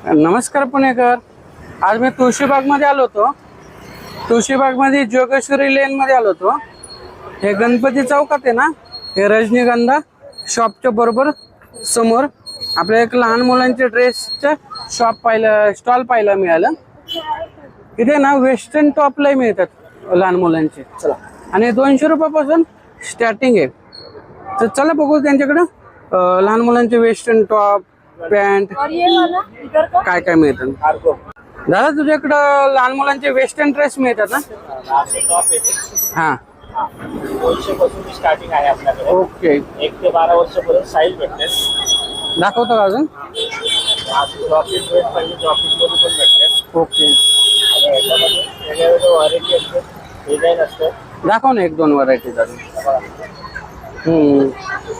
नमस्कार पुणेकर. आज मी तुळशीबागमध्ये आलो होतो. तुळशीबागमध्ये जोगेश्वरी लेनमध्ये आलो होतो. हे गणपती चौकात आहे ना, हे रजनीगंधा शॉपच्या बरोबर समोर आपल्या एक लहान मुलांच्या ड्रेसचं स्टॉल पाहायला मिळालं. इथे ना वेस्टर्न टॉपलाही मिळतात लहान मुलांचे. चला, आणि 200 रुपयापासून स्टार्टिंग आहे. तर चला बघू त्यांच्याकडं लहान मुलांचे वेस्टर्न टॉप, पॅन्ट काय काय मिळतात. दादा तुझ्याकडं लहान मुलांचे वेस्टर्न ड्रेस मिळतात ना? हा, 200 पासून स्टार्टिंग आहे आपल्याकडे. ओके. 1 ते 12 वर्षापर्यंत साईज भेटते. दाखवतो का अजून? जॉकेट ड्रेस पाहिजे जॉकेटमध्ये पण भेटते. ओके, आणि याच्यामध्ये वेगवेगळे व्हरायटी असते, डिझाईन असते. दाखव ना 1-2 व्हरायटी अजून.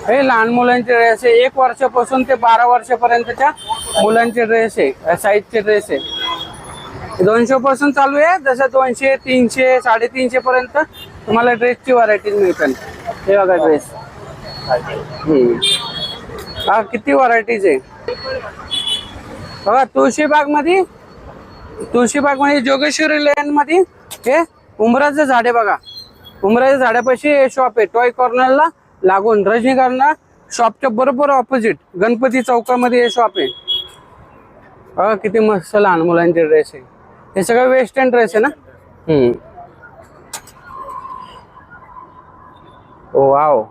हे लहान मुलांचे ड्रेस आहे. 1 वर्षापासून ते 12 वर्षापर्यंतच्या मुलांचे ड्रेस आहे, साईजचे ड्रेस आहे. 200 पासून चालू आहे. जसं 200, 300, 350 पर्यंत तुम्हाला ड्रेसची व्हरायटी मिळतात. हे बघा ड्रेस. हा, किती व्हरायटीज आहे बघा. तुळशीबागमध्ये जोगेश्वरी लेन मध्ये हे उंबराचं झाड आहे बघा. उंबराच्या झाडापाशी हे शॉप आहे. टॉय कॉर्नरला लागून रजनीगंधा शॉपच्या बरोबर ऑपोजिट गणपती चौकामध्ये हे शॉप आहे. बघा किती मस्त लहान मुलांचे ड्रेस आहे. हे सगळं वेस्टर्न ड्रेस आहे ना. ओ वाव,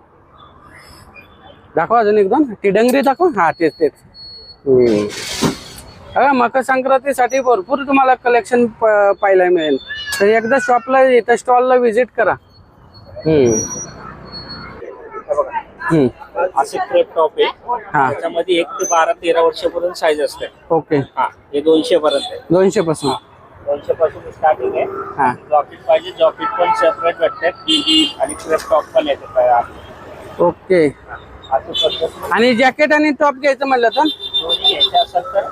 दाखवा अजून 1-2. ती डंगरी दाखव. हा, तेच. मकर संक्रांतीसाठी भरपूर तुम्हाला कलेक्शन पाहायला मिळेल. तर एकदा शॉपला इथं स्टॉलला व्हिजिट करा. असे क्रेप टॉप आहे. हा, त्याच्यामध्ये 1 ते 12-13 वर्षापर्यंत साईज असते. ओके. हा, हे 200 पर्यंत आहे. 200 पासून. 200 पासून स्टार्टिंग आहे. हा, जॉकेट पाहिजे जॉकेट पण सेपरेट भेटतात आणि क्रेप टॉप पण येते. ओके. अशी पद्धत. आणि जॅकेट आणि टॉप घ्यायचं म्हणलं तर दोन्ही घ्यायचे असेल तर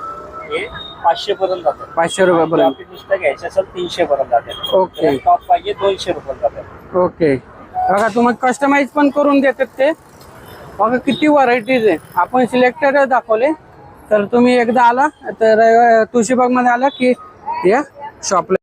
हे 500 पर्यंत जातात. 500 रुपयापर्यंत. जॉकेट नुसतं घ्यायचं असेल 300 पर्यंत जाते. ओके. टॉप पाहिजे 200 रुपये जाते. ओके. बघा तुम्हाला कस्टमाइज पण करून देतात ते. बघा किती व्हरायटीज आहे. आपण सिलेक्टेड दाखवले. तर तुम्ही एकदा आला तर तुळशीबागमध्ये आला की या शॉपला